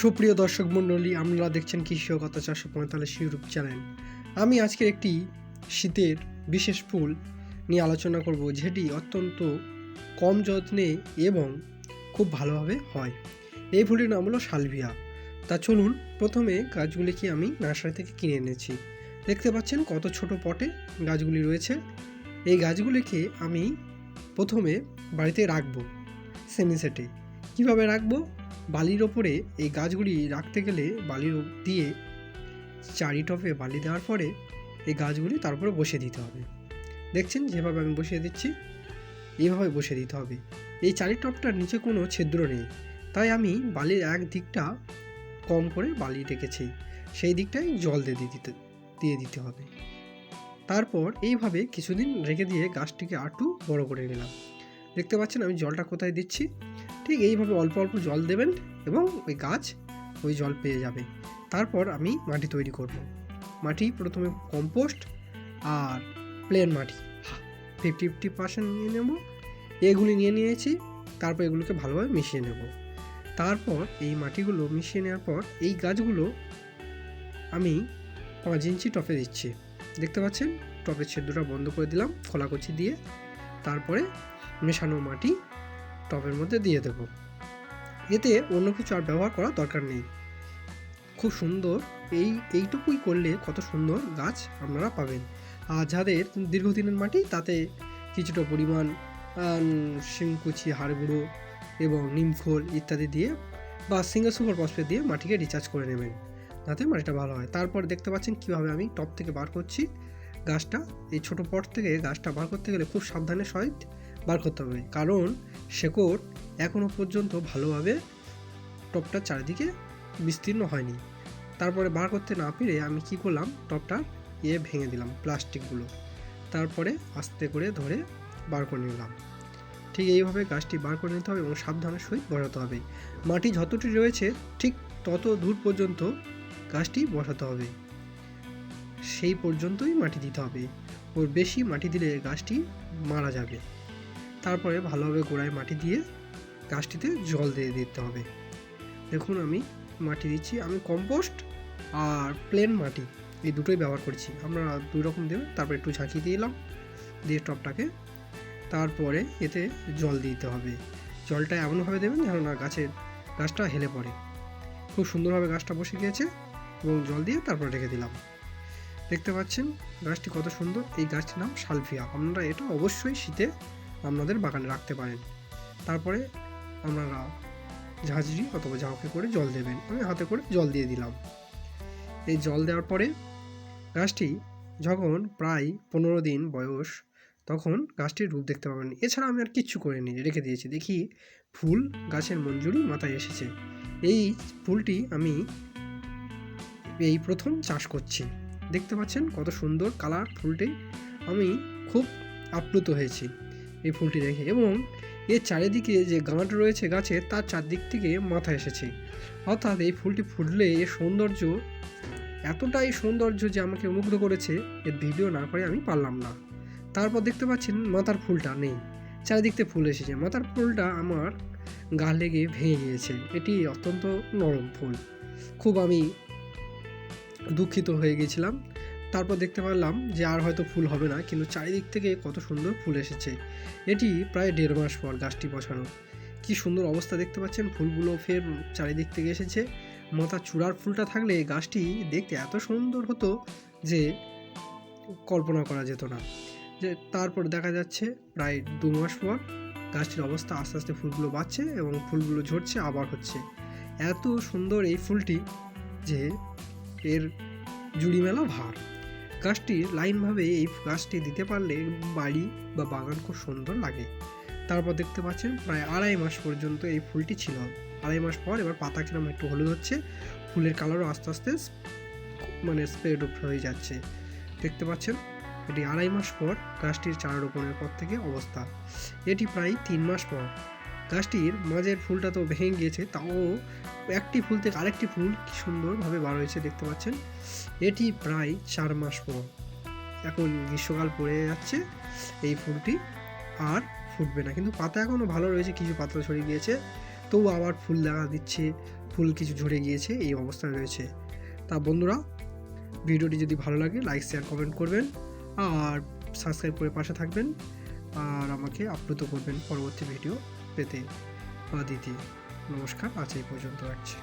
সুপ্রিয় দর্শক মণ্ডলী, আপনারা দেখছেন কৃষি ও কথা 445 ইউটিউব চ্যানেল। আমি আজকে একটি শীতের বিশেষ ফুল নিয়ে আলোচনা করব, যেটি অত্যন্ত কম যত্নে এবং খুব ভালোভাবে হয়। এই ফুলটির নাম হলো সালভিয়া। তা চলুন প্রথমে গাছগুলিকে আমি নার্সারি থেকে কিনে এনেছি। দেখতে পাচ্ছেন কত ছোট পটে গাছগুলি রয়েছে। এই গাছগুলিকে আমি প্রথমে বাড়িতে রাখবো সেমি সেটে। কীভাবে রাখবো? বালির ওপরে এই গাছগুলি রাখতে গেলে বালির দিয়ে চারি টপে বালি দেওয়ার পরে এই গাছগুলি তার উপরে বসিয়ে দিতে হবে। দেখছেন যেভাবে আমি বসিয়ে দিচ্ছি, এইভাবে বসিয়ে দিতে হবে। এই চারি টপটার নিচে কোনো ছিদ্র নেই, তাই আমি বালির এক দিকটা কম করে বালি রেখেছি, সেই দিকটায় জল দিয়ে দিতে হবে। তারপর এইভাবে কিছুদিন রেখে দিয়ে গাছটিকে আরটু বড় করে নিলাম। দেখতে পাচ্ছেন আমি জলটা কোথায় দিচ্ছি। ঠিক এইভাবে অল্প অল্প জল দেবেন এবং ওই গাছ ওই জল পেয়ে যাবে। তারপর আমি মাটি তৈরি করব। মাটি প্রথমে কম্পোস্ট আর প্লেন মাটি 50-50% নিয়ে নেব। এগুলি নিয়ে নিয়েছি। তারপর এগুলোকে ভালোভাবে মিশিয়ে নেব। তারপর এই মাটিগুলো মিশিয়ে নেওয়ার পর এই গাছগুলো আমি 5 ইঞ্চি টপে দিচ্ছি। দেখতে পাচ্ছেন টপের ছিদ্রটা বন্ধ করে দিলাম খোলাকুচি দিয়ে। তারপরে মেশানো মাটি টবের মধ্যে দিয়ে দেব। এতে অন্য কিছু আর ব্যবহার করার দরকার নেই। খুব সুন্দর এইটুকুই করলে কত সুন্দর গাছ আপনারা পাবেন। আর যাদের দীর্ঘদিনের মাটি, তাতে কিছুটা পরিমাণ শিংকুচি, হাড় গুঁড়ো এবং নিমখোল ইত্যাদি দিয়ে বা সিঙ্গেল সুপার ফসফেট দিয়ে মাটিকে রিচার্জ করে নেবেন, যাতে মাটিটা ভালো হয়। তারপর দেখতে পাচ্ছেন কীভাবে আমি টব থেকে বার করছি গাছটা। এই ছোটো পট থেকে গাছটা বার করতে গেলে খুব সাবধানের সহিত বার করতে হবে, কারণ শেকড় এখনও পর্যন্ত ভালোভাবে টবটার চারিদিকে বিস্তীর্ণ হয়নি। তারপরে বার করতে না পেরে আমি কি করলাম, টবটা ভেঙে দিলাম প্লাস্টিকগুলো। তারপরে আস্তে করে ধরে বার করে নিলাম। ঠিক এইভাবে গাছটি বার করে নিতে হবে এবং সাবধানের সহিত বসাতে হবে। মাটি যতটি রয়েছে ঠিক তত দূর পর্যন্ত গাছটি বসাতে হবে, সেই পর্যন্তই মাটি দিতে হবে। ওর বেশি মাটি দিলে গাছটি মারা যাবে। তারপরে ভালোভাবে গোড়ায় মাটি দিয়ে গাছটিতে জল দিয়ে দিতে হবে। দেখুন আমি মাটি দিচ্ছি। আমি কম্পোস্ট আর প্লেন মাটি এই দুটোই ব্যবহার করছি। আপনারা দুই রকম দেবেন। তারপর একটু ঝাঁকিয়ে দিলাম দিয়ে টবটাকে। তারপরে এতে জল দিতে হবে। জলটা এমনভাবে দেবেন যেন না গাছটা হেলে পড়ে। খুব সুন্দরভাবে গাছটা বসে গিয়েছে এবং জল দিয়ে তারপর রেখে দিলাম। দেখতে পাচ্ছেন গাছটি কত সুন্দর। এই গাছটির নাম সালভিয়া। আপনারা এটা অবশ্যই শীতে আপনাদের বাগানে রাখতে পারেন। তারপরে আপনারা ঝাঁঝরি অথবা ঝাঁকে করে জল দেবেন। আমি হাতে করে জল দিয়ে দিলাম। এই জল দেওয়ার পরে গাছটি যখন প্রায় 15 দিন বয়স, তখন গাছটির রূপ দেখতে পাবেন। এছাড়া আমি আর কিচ্ছু করিনি, রেখে দিয়েছি। দেখি ফুল গাছের মঞ্জুরি মাথায় এসেছে। এই ফুলটি আমি এই প্রথম চাষ করছি। দেখতে পাচ্ছেন কত সুন্দর কালার ফুলটি। আমি খুব আপ্লুত হয়েছি এই ফুলটি দেখে, এবং এর চারিদিকে যে গাঁট রয়েছে গাছের, তার চারদিক থেকে মাথা এসেছে। অর্থাৎ এই ফুলটি ফুটলে এর সৌন্দর্য এতটাই সৌন্দর্য যে আমাকে মুগ্ধ করেছে, এর ভিডিও না করে আমি পারলাম না। তারপর দেখতে পাচ্ছেন মাথার ফুলটা নেই, চারিদিক থেকে ফুল এসেছে। মাথার ফুলটা আমার গা লেগে ভেঙে গিয়েছে। এটি অত্যন্ত নরম ফুল। খুব আমি দুঃখিত হয়ে গেছিলাম। তারপর দেখতে পারলাম যে আর হয়তো ফুল হবে না, কিন্তু চারিদিক থেকে কত সুন্দর ফুল এসেছে। এটি প্রায় 1.5 মাস পর গাছটি বসানো। কি সুন্দর অবস্থা দেখতে পাচ্ছেন। ফুলগুলো ফের চারিদিক থেকে এসেছে। মাথার চূড়ার ফুলটা থাকলে গাছটি দেখতে এত সুন্দর হতো যে কল্পনা করা যেত না। যে তারপর দেখা যাচ্ছে প্রায় 2 মাস পর গাছটির অবস্থা আস্তে আস্তে ফুলগুলো বাড়ছে এবং ফুলগুলো ঝরছে, আবার হচ্ছে। এত সুন্দর এই ফুলটি যে এর জুড়ি মেলা ভার। গাছটি লাইনভাবে এই গাছটি দিতে পারলে বাড়ি বা বাগান খুব সুন্দর লাগে। তারপর দেখতে পাচ্ছেন প্রায় 2.5 মাস পর্যন্ত এই ফুলটি ছিল। 2.5 মাস পর এবার পাতা কিরম একটু হলুদ হচ্ছে, ফুলের কালারও আস্তে আস্তে স্প্রেড হয়ে যাচ্ছে। দেখতে পাচ্ছেন এটি 2.5 মাস পর গাছটির চারা রোপণের পর থেকে অবস্থা। এটি প্রায় 3 মাস পর। গাছটির মাঝের ফুলটা তো ভেঙে গিয়েছে, তাও একটি ফুল থেকে আরেকটি ফুল কি সুন্দরভাবে বার হয়েছে দেখতে পাচ্ছেন। এটি প্রায় 4 মাস পর। এখন গ্রীষ্মকাল পড়ে যাচ্ছে, এই ফুলটি আর ফুটবে না, কিন্তু পাতা এখনও ভালো রয়েছে। কিছু পাতা ছড়িয়ে গিয়েছে, তবু আবার ফুল দেখা দিচ্ছে। ফুল কিছু ঝরে গিয়েছে, এই অবস্থায় রয়েছে। তা বন্ধুরা, ভিডিওটি যদি ভালো লাগে লাইক শেয়ার কমেন্ট করবেন আর সাবস্ক্রাইব করে পাশে থাকবেন আর আমাকে আপ্লুত করবেন পরবর্তী ভিডিও পেতে বা দিতে। নমস্কার, আজ এই পর্যন্ত রাখছি।